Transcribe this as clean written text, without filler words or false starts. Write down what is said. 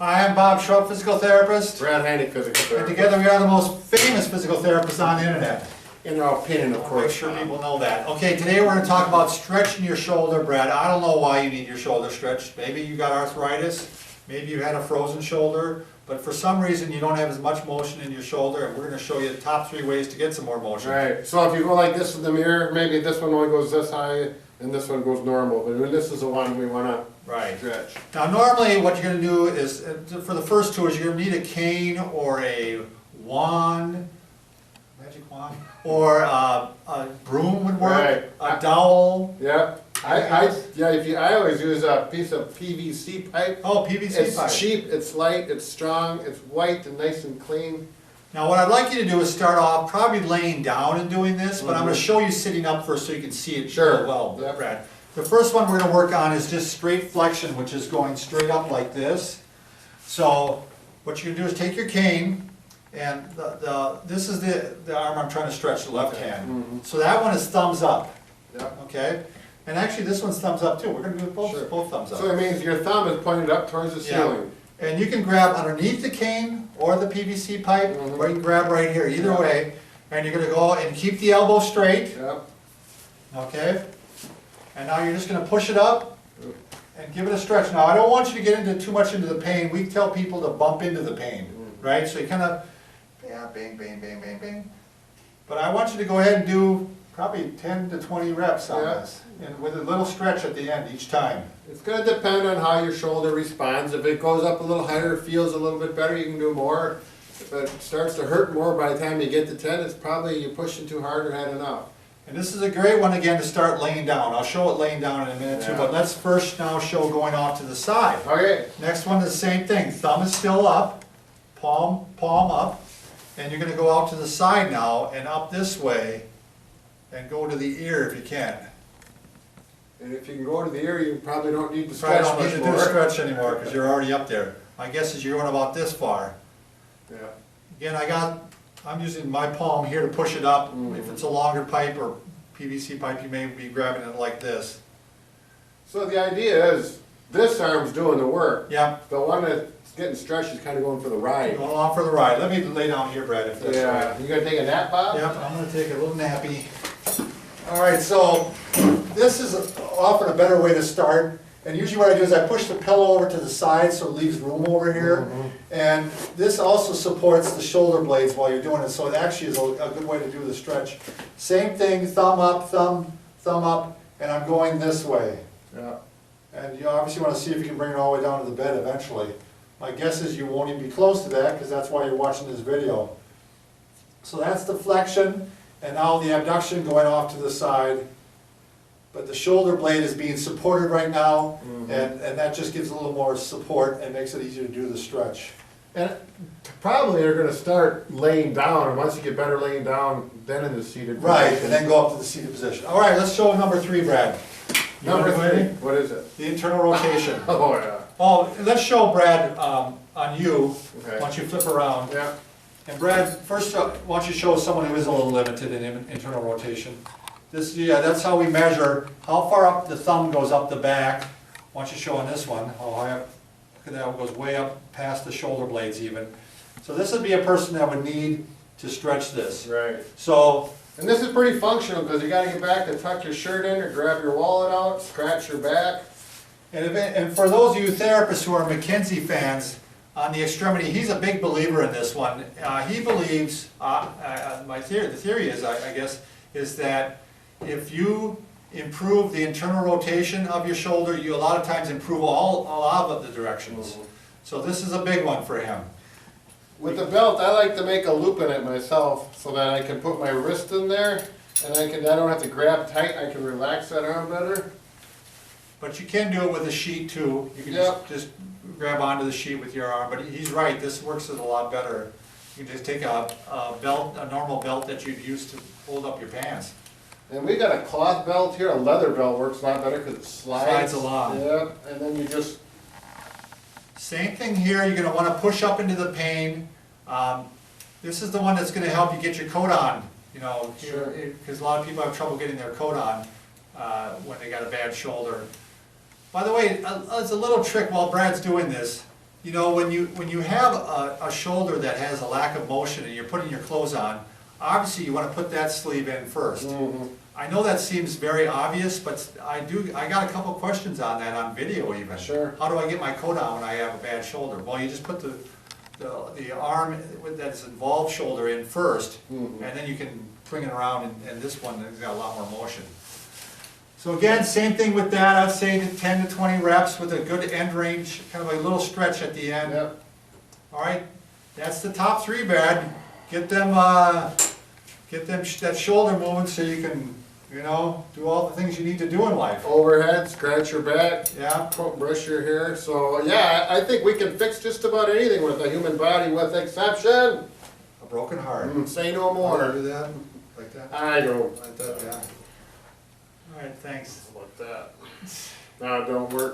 Hi, I'm Bob Schrupp, physical therapist, Brad Heineck, physical and therapist. together we are the most famous physical therapists on the internet. In our opinion, of Make course. sure people know that. Okay, today we're going to talk about stretching your shoulder, Brad. I don't know why you need your shoulder stretched. Maybe you got arthritis, maybe you had a frozen shoulder, but for some reason you don't have as much motion in your shoulder, and we're going to show you the top 3 ways to get some more motion. Right, so if you go like this in the mirror, maybe this one only goes this high and this one goes normal, but this is the one we want to Right. stretch. Now normally what you're going to do is, for the first 2 is you're going to need a cane or a wand, magic wand, or a broom would work, Right. a dowel. Yeah, I always use a piece of PVC pipe. Oh, PVC It's pipe. cheap, it's light, it's strong, it's white and nice and clean. Now what I'd like you to do is start off probably laying down and doing this, but I'm going to show you sitting up first so you can see it Sure. real well, Yep. Brad. The first one we're going to work on is just straight flexion, which is going straight up like this. So what you're going to do is take your cane, and this is the arm I'm trying to stretch, the left hand. So that one is thumbs up, Yeah. okay? And actually this one's thumbs up too. We're going to do both, Sure. both thumbs up. So it means your thumb is pointed up towards the Yeah. ceiling. And you can grab underneath the cane or the PVC pipe, or you can grab right here, either Yeah. way. And you're going to go and keep the elbow straight, Yeah. okay? And now you're just going to push it up and give it a stretch. Now I don't want you to get into too much into the pain. We tell people to bump into the pain, right? So you kind of, yeah, bang, bang, bang, bang, bang. But I want you to go ahead and do probably 10 to 20 reps on Yeah. this, and with a little stretch at the end each time. It's going to depend on how your shoulder responds. If it goes up a little higher, feels a little bit better, you can do more. If it starts to hurt more by the time you get to 10, it's probably you're pushing too hard or had enough. And this is a great one again to start laying down. I'll show it laying down in a minute too, Yeah. but let's first now show going off to the side. Okay. Next one is the same thing. Thumb is still up, palm up, and you're going to go out to the side now and up this way and go to the ear if you can. And if you can go to the ear, you probably don't need to Probably stretch don't need much to do more. a stretch anymore because you're already up there. My guess is you're going about this far. Yeah. Again, I'm using my palm here to push it up. If it's a longer pipe or PVC pipe, you may be grabbing it like this. So the idea is this arm's doing the work. Yeah, The one that's getting stretched is kind of going for the ride. going along for the ride. Let me lay down here, Brad, if that's all right. Yeah. You gonna take a nap, Bob? Yep, I'm gonna take a little nappy. All right, so this is often a better way to start. And usually what I do is I push the pillow over to the side so it leaves room over here. And this also supports the shoulder blades while you're doing it, so it actually is a good way to do the stretch. Same thing, thumb up, thumb up, and I'm going this way. Yeah. And you obviously want to see if you can bring it all the way down to the bed eventually. My guess is you won't even be close to that because that's why you're watching this video. So that's the flexion, and now the abduction going off to the side. But the shoulder blade is being supported right now, and that just gives a little more support and makes it easier to do the stretch. And probably you're gonna start laying down, and once you get better laying down, then in the seated Right, position. and then go up to the seated position. All right, let's show number 3, Brad. You Number wanna go 3, in? what is it? The internal rotation. Oh, yeah. Oh, let's show Brad on you, Okay. once you flip around. Yeah. And Brad, first, why don't you show someone who is a little limited in internal rotation? This, yeah, that's how we measure how far up the thumb goes up the back. Why don't you show on this one, how high up, look at that, it goes way up past the shoulder blades even. So this would be a person that would need to stretch this. Right. So, And this is pretty functional, because you gotta get back to tuck your shirt in, or grab your wallet out, scratch your back. and for those of you therapists who are McKenzie fans, on the extremity, he's a big believer in this one. He believes, the theory is, I guess, is that if you improve the internal rotation of your shoulder, you a lot of times improve a lot of the directions. So this is a big one for him. With the belt, I like to make a loop in it myself, so that I can put my wrist in there, and I don't have to grab tight, I can relax that arm better. But you can do it with a sheet too. You can Yep. just grab onto the sheet with your arm, but he's right, this works a lot better. You can just take a belt, a normal belt that you'd use to hold up your pants. And we got a cloth belt here, a leather belt works a lot better because it slides. Slides along. Yeah, and then you just, Same thing here, you're gonna wanna push up into the pane. This is the one that's gonna help you get your coat on, you know, Sure. because a lot of people have trouble getting their coat on when they got a bad shoulder. By the way, as a little trick while Brad's doing this, You know, when you have a shoulder that has a lack of motion and you're putting your clothes on, obviously you want to put that sleeve in first. I know that seems very obvious, but I got a couple questions on that on video even. Sure. How do I get my coat on when I have a bad shoulder? Well, you just put the arm that's involved shoulder in first, and then you can bring it around, and this one has got a lot more motion. So again, same thing with that, I'd say 10 to 20 reps with a good end range, kind of a little stretch at the end. Yep. All right, that's the top three, Brad. Get them that shoulder moving so you can, you know, do all the things you need to do in life. Overhead, scratch your back, Yeah, brush your hair. So yeah, I think we can fix just about anything with the human body, with exception. a broken heart. Say no Wanna more. do that, like that, I don't. like that, yeah. All right, thanks. Like that. No, it don't work.